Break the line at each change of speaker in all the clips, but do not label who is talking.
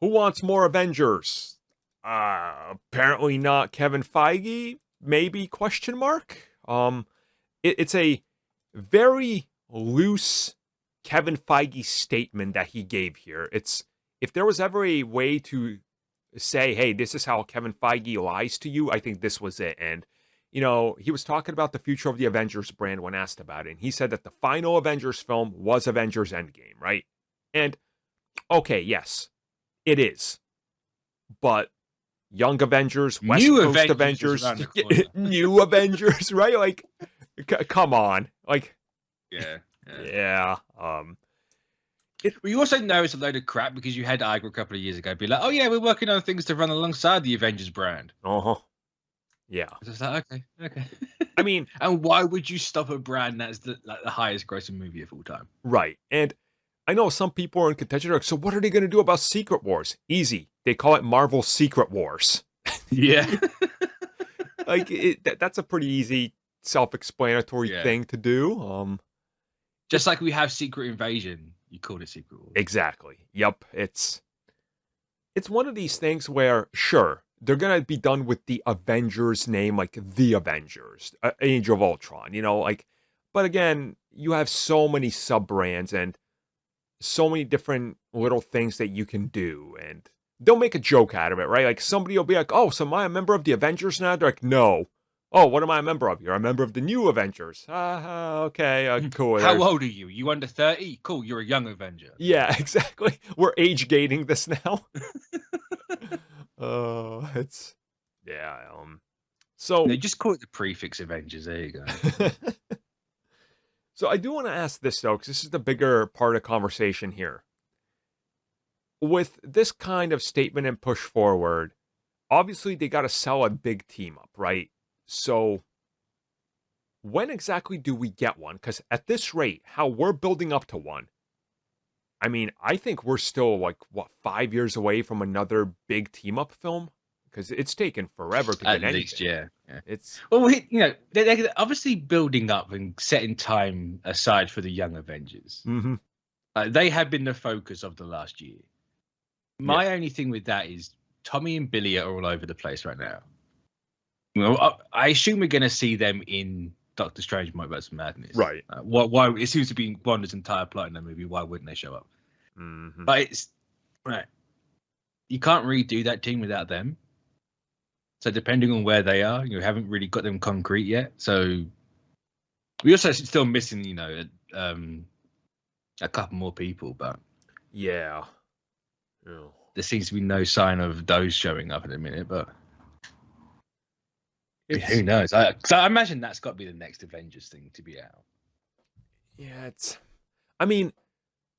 Who wants more Avengers? Apparently not Kevin Feige. Maybe question mark. It's a very loose Kevin Feige statement that he gave here. It's if there was ever a way to say, hey, this is how Kevin Feige lies to you, I think this was it. And, he was talking about the future of the Avengers brand when asked about it. And he said that the final Avengers film was Avengers Endgame, right? And, okay, yes, it is. But Young Avengers, West
New
Coast
Avengers,
New Avengers, right? Like, come on. Like,
yeah.
Well,
you also know it's a load of crap because you had Iger a couple of years ago be like, oh yeah, we're working on things to run alongside the Avengers brand.
Yeah.
It's just like, okay.
I mean,
and why would you stop a brand that's the highest grossing movie of all time?
Right. And I know some people are in contention. Like, so what are they going to do about Secret Wars? Easy. They call it Marvel Secret Wars.
Yeah.
That's a pretty easy, self-explanatory thing to do.
Just like we have Secret Invasion, you call it Secret Wars.
Exactly. Yep. It's one of these things where, sure, they're going to be done with the Avengers name, like the Avengers, Age of Ultron, but again, you have so many sub-brands and so many different little things that you can do, and they'll make a joke out of it, right? Like, somebody will be like, oh, so am I a member of the Avengers now? They're like, no. Oh, what am I a member of? You're a member of the New Avengers. Okay, cool.
How old are you? You under 30? Cool, you're a young Avenger.
Yeah, exactly. We're age gating this now. So
they just call it the prefix Avengers. There you go.
So I do want to ask this though, because this is the bigger part of conversation here. With this kind of statement and push forward, obviously they got to sell a big team up, right? So when exactly do we get one? Because at this rate, how we're building up to one, I mean, I think we're still 5 years away from another big team up film, because it's taken forever to get anything.
At least, yeah.
It's
they're obviously building up and setting time aside for the Young Avengers.
Mm-hmm.
They have been the focus of the last year. My only thing with that is Tommy and Billy are all over the place right now. Well, I assume we're going to see them in Doctor Strange Multiverse of Madness.
Right.
Why it seems to be Wanda's entire plot in that movie. Why wouldn't they show up?
Mm-hmm.
But it's right. You can't really do that team without them. So depending on where they are, you haven't really got them concrete yet. So we also still missing, a couple more people. But
yeah.
There seems to be no sign of those showing up in a minute. But who knows? So I imagine that's got to be the next Avengers thing to be out.
Yeah,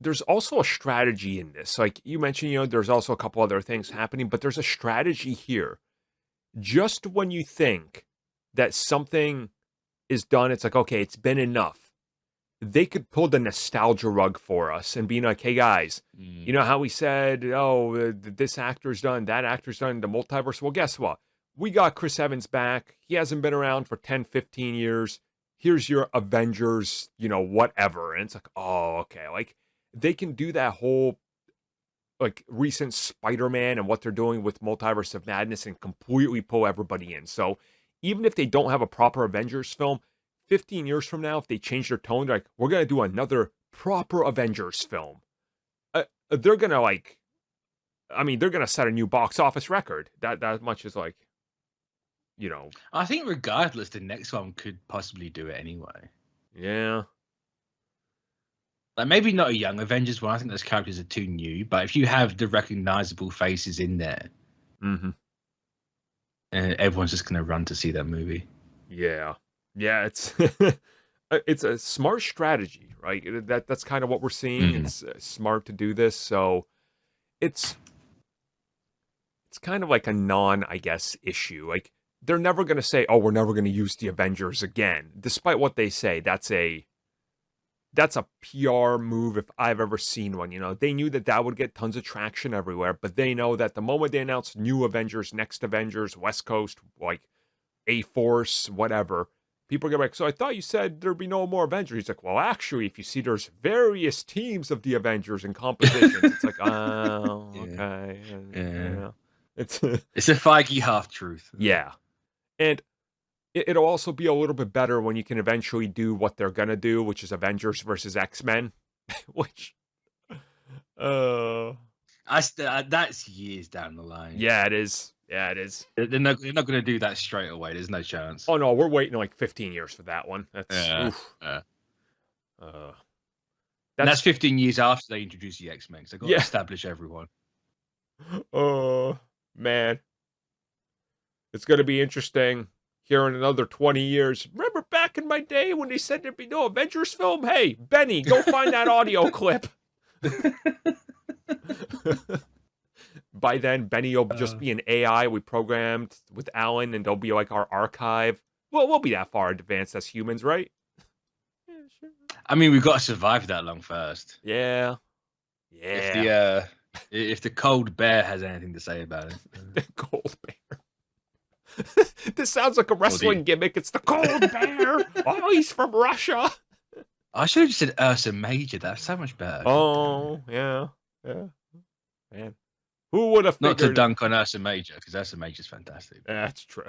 there's also a strategy in this. Like you mentioned, there's also a couple other things happening, but there's a strategy here. Just when you think that something is done, it's like, okay, it's been enough. They could pull the nostalgia rug for us and be like, hey guys, you know how we said, oh, this actor's done, that actor's done, the multiverse? Well, guess what? We got Chris Evans back. He hasn't been around for 10, 15 years. Here's your Avengers, whatever. And it's like, oh, okay. Like, they can do that whole, recent Spider-Man and what they're doing with Multiverse of Madness and completely pull everybody in. So even if they don't have a proper Avengers film, 15 years from now, if they change their tone, they're like, we're going to do another proper Avengers film. They're going to, they're going to set a new box office record. That much is
I think regardless, the next one could possibly do it anyway.
Yeah.
Maybe not a Young Avengers one. I think those characters are too new. But if you have the recognizable faces in there, everyone's just going to run to see that movie.
Yeah. Yeah, it's it's a smart strategy, right? That's kind of what we're seeing. It's smart to do this. So it's kind of like a I guess, issue. Like, they're never going to say, oh, we're never going to use the Avengers again. Despite what they say, that's a PR move if I've ever seen one. They knew that would get tons of traction everywhere, but they know that the moment they announce new Avengers, next Avengers, West Coast, A-Force, whatever, people get like, so I thought you said there'd be no more Avengers. He's like, well, actually, if you see there's various teams of the Avengers in compositions, it's like, oh, Okay.
Yeah.
It's
It's a Feige half truth.
yeah. And it'll also be a little bit better when you can eventually do what they're gonna do, which is Avengers versus X-Men, which uh
That's years down the line.
yeah, it is. Yeah, it is.
They're not going to do that straight away. There's no chance.
Oh no, we're waiting like 15 years for that one. That's
Yeah.
oof.
Yeah.
Uh,
And that's
that's
15 years after they introduced the X-Men. So they've got
Yeah.
to establish everyone.
oh man, it's gonna be interesting here in another 20 years. Remember back in my day when they said there'd be no Avengers film? Hey, Benny, go find that audio clip. By then, Benny will just be an AI we programmed with Alan, and they'll be like our archive. Well, we'll be that far advanced as humans, right? Yeah, sure.
I mean, we've got to survive that long first.
Yeah. Yeah.
If the cold bear has anything to say about it.
The cold bear. This sounds like a wrestling gimmick. It's the cold bear. Oh, he's from Russia.
I should have just said Ursa Major. That's so much better.
Oh, yeah. Yeah. Man. Who would have figured
Not to dunk on Ursa Major, because Ursa Major's fantastic.
That's true.